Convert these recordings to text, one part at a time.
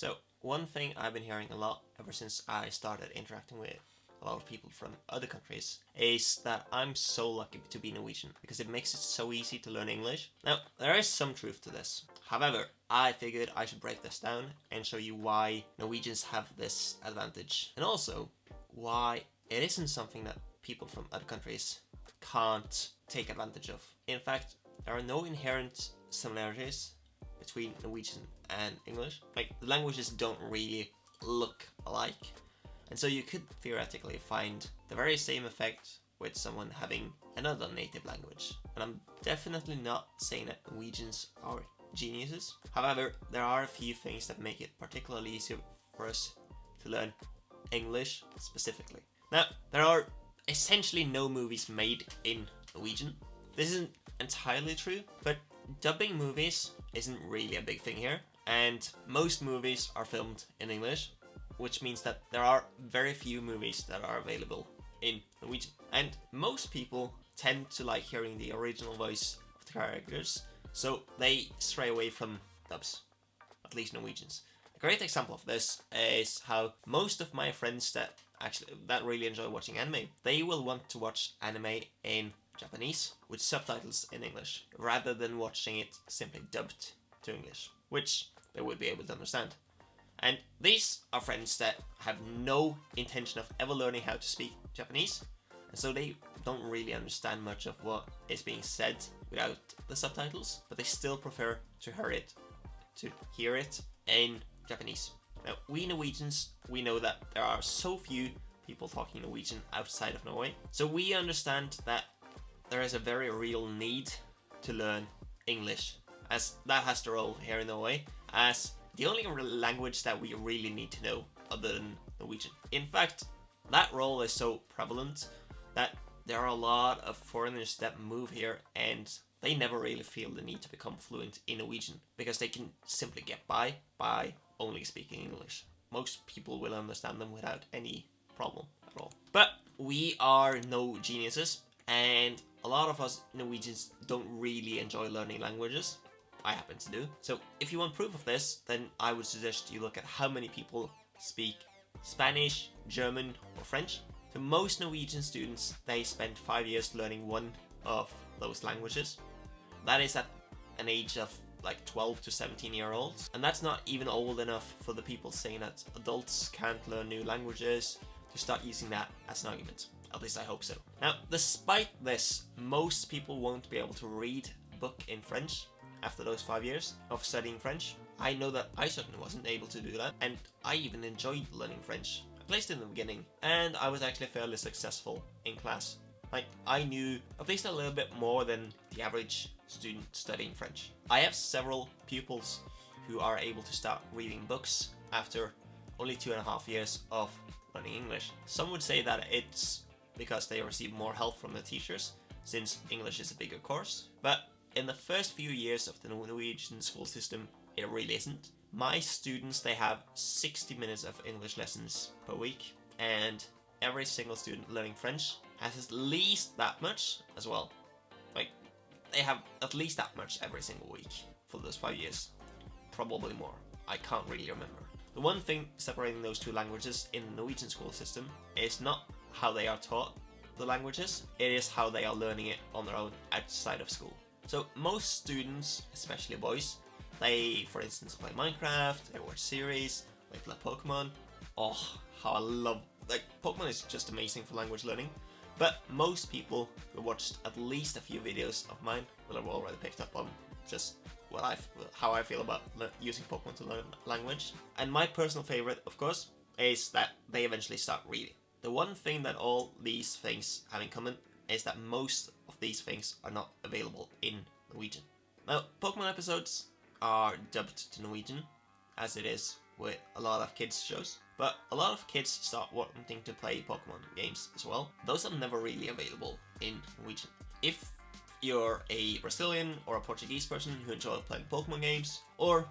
So, one thing I've been hearing a lot ever since I started interacting with a lot of people from other countries is that I'm so lucky to be Norwegian because it makes it so easy to learn English. Now, there is some truth to this. However, I figured I should break this down and show you why Norwegians have this advantage, and also why it isn't something that people from other countries can't take advantage of. In fact, there are no inherent similarities between Norwegian and English. Like, the languages don't really look alike, and so you could theoretically find the very same effect with someone having another native language. And I'm definitely not saying that Norwegians are geniuses. However, there are a few things that make it particularly easier for us to learn English specifically. Now, there are essentially no movies made in Norwegian. This isn't entirely true, but dubbing movies isn't really a big thing here, and most movies are filmed in English, which means that there are very few movies that are available in Norwegian. And most people tend to like hearing the original voice of the characters, so they stray away from dubs, at least Norwegians. A great example of this is how most of my friends that really enjoy watching anime, they will want to watch anime in Japanese with subtitles in English, rather than watching it simply dubbed to English, which they would be able to understand. And these are friends that have no intention of ever learning how to speak Japanese, and so they don't really understand much of what is being said without the subtitles, but they still prefer to hear it in Japanese. Now, we Norwegians, we know that there are so few people talking Norwegian outside of Norway, so we understand that there is a very real need to learn English, as that has the role here in Norway as the only language that we really need to know other than Norwegian. In fact, that role is so prevalent that there are a lot of foreigners that move here and they never really feel the need to become fluent in Norwegian because they can simply get by only speaking English. Most people will understand them without any problem at all. But we are no geniuses, and a lot of us Norwegians don't really enjoy learning languages. I happen to do. So if you want proof of this, then I would suggest you look at how many people speak Spanish, German, or French. So most Norwegian students, they spend 5 years learning one of those languages. That is at an age of like 12 to 17-year-olds. And that's not even old enough for the people saying that adults can't learn new languages to start using that as an argument. At least I hope so. Now, despite this, most people won't be able to read a book in French after those 5 years of studying French. I know that I certainly wasn't able to do that, and I even enjoyed learning French, at least in the beginning, and I was actually fairly successful in class. Like, I knew at least a little bit more than the average student studying French. I have several pupils who are able to start reading books after only 2.5 years of learning English. Some would say that it's because they receive more help from the teachers, since English is a bigger course, but in the first few years of the Norwegian school system, it really isn't. My students, they have 60 minutes of English lessons per week, and every single student learning French has at least that much as well. Like, they have at least that much every single week for those 5 years. Probably more. I can't really remember. The one thing separating those two languages in the Norwegian school system is not how they are taught the languages, it is how they are learning it on their own outside of school. So most students, especially boys, they, for instance, play Minecraft, they watch series, they play Pokemon. Oh, how I love, like, Pokemon is just amazing for language learning. But most people who watched at least a few videos of mine will have already picked up on just how I feel about using Pokemon to learn language. And my personal favorite, of course, is that they eventually start reading. The one thing that all these things have in common is that most of these things are not available in Norwegian. Now, Pokemon episodes are dubbed to Norwegian, as it is with a lot of kids shows, but a lot of kids start wanting to play Pokemon games as well. Those are never really available in Norwegian. If you're a Brazilian or a Portuguese person who enjoy playing Pokemon games, or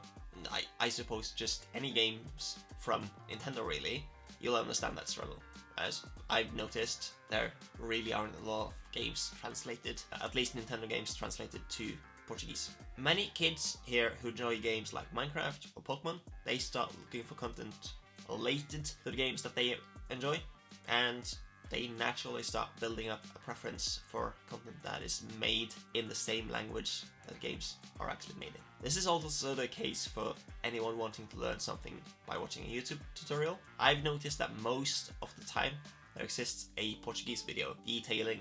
I suppose just any games from Nintendo really, you'll understand that struggle. As I've noticed, there really aren't a lot of games translated, at least Nintendo games translated to Portuguese. Many kids here who enjoy games like Minecraft or Pokemon, they start looking for content related to the games that they enjoy, and they naturally start building up a preference for content that is made in the same language that games are actually made in. This is also the case for anyone wanting to learn something by watching a YouTube tutorial. I've noticed that most of the time there exists a Portuguese video detailing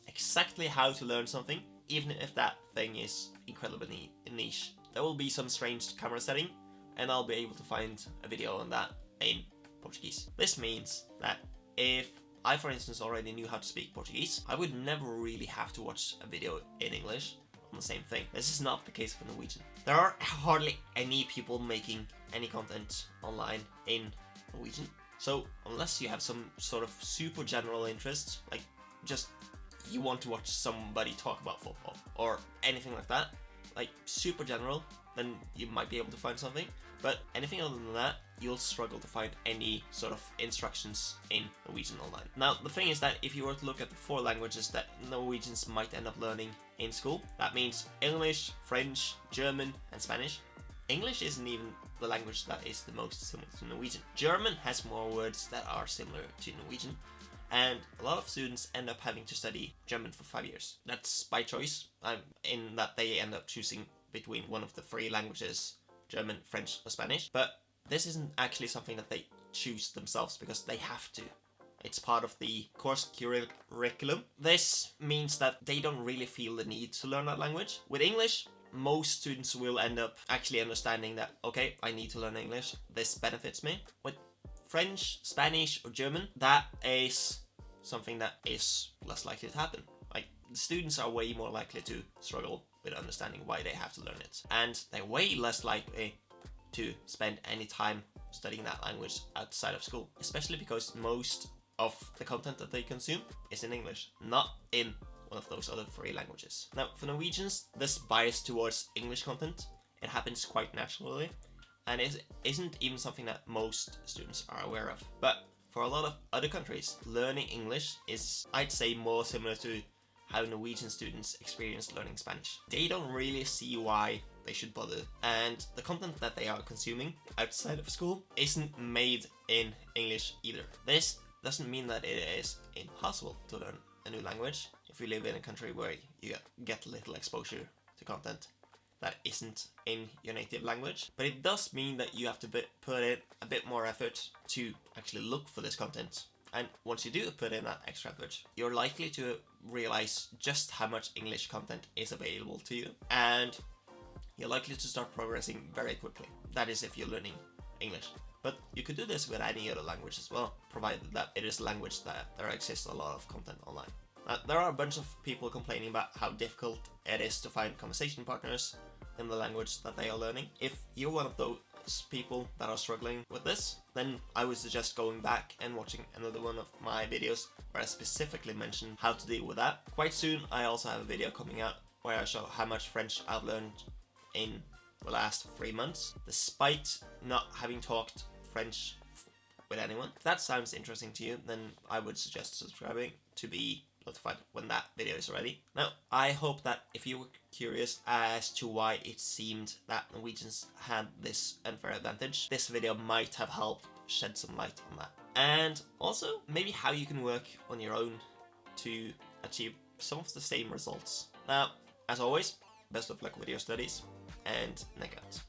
exactly how to learn something, even if that thing is incredibly niche. There will be some strange camera setting, and I'll be able to find a video on that in Portuguese. This means that if I, for instance, already knew how to speak Portuguese, I would never really have to watch a video in English on the same thing. This is not the case for Norwegian. There are hardly any people making any content online in Norwegian. So unless you have some sort of super general interest, like just you want to watch somebody talk about football or anything like that, like super general, then you might be able to find something. But anything other than that, you'll struggle to find any sort of instructions in Norwegian online. Now, the thing is that if you were to look at the 4 languages that Norwegians might end up learning in school, that means English, French, German, and Spanish. English isn't even the language that is the most similar to Norwegian. German has more words that are similar to Norwegian, and a lot of students end up having to study German for 5 years. That's by choice, in that they end up choosing between one of the 3 languages, German, French, or Spanish. But this isn't actually something that they choose themselves because they have to. It's part of the course curriculum. This means that they don't really feel the need to learn that language. With English, most students will end up actually understanding that, okay, I need to learn English, this benefits me. With French, Spanish, or German, that is something that is less likely to happen. Like, the students are way more likely to struggle with understanding why they have to learn it. And they're way less likely to spend any time studying that language outside of school, especially because most of the content that they consume is in English, not in one of those other 3 languages. Now, for Norwegians, this bias towards English content, it happens quite naturally, and it isn't even something that most students are aware of. But for a lot of other countries, learning English is, I'd say, more similar to how Norwegian students experience learning Spanish. They don't really see why they should bother, and the content that they are consuming outside of school isn't made in English either. This doesn't mean that it is impossible to learn a new language if you live in a country where you get little exposure to content that isn't in your native language, but it does mean that you have to put in a bit more effort to actually look for this content. And once you do put in that extra effort, you're likely to realize just how much English content is available to you, and you're likely to start progressing very quickly. That is if you're learning English. But you could do this with any other language as well, provided that it is a language that there exists a lot of content online. There are a bunch of people complaining about how difficult it is to find conversation partners in the language that they are learning. If you're one of those people that are struggling with this, then I would suggest going back and watching another one of my videos where I specifically mention how to deal with that. Quite soon I also have a video coming out where I show how much French I've learned in the last 3 months, despite not having talked French with anyone. If that sounds interesting to you, then I would suggest subscribing to be notified when that video is ready. Now, I hope that if you were curious as to why it seemed that Norwegians had this unfair advantage, this video might have helped shed some light on that. And also, maybe how you can work on your own to achieve some of the same results. Now, as always, best of luck with your studies, and neck out.